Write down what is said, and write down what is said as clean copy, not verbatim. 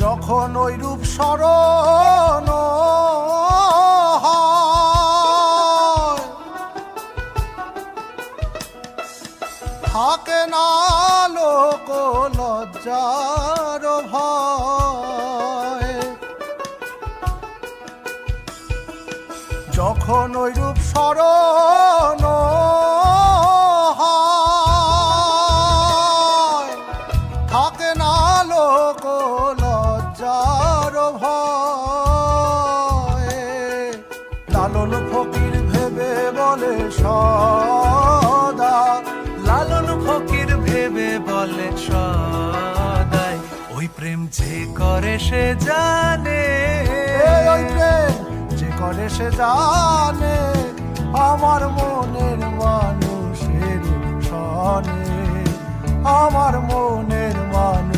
যখন ওই রূপ স্মরণ হয়, থাকে না লোক লজ্জার ভয়। যখন ওই রূপ স্মরণ হয়, থাকে না লোক লজ্জার ভয়। লালন ফকির ভেবে বলে সদা, লালন ফকির ভেবে বলে সদাই, ওই প্রেম যে করে সে জানে, ওই প্রেম যে করে সে জানে, আমার মনের মানুষের সনে, আমার মনের মানুষ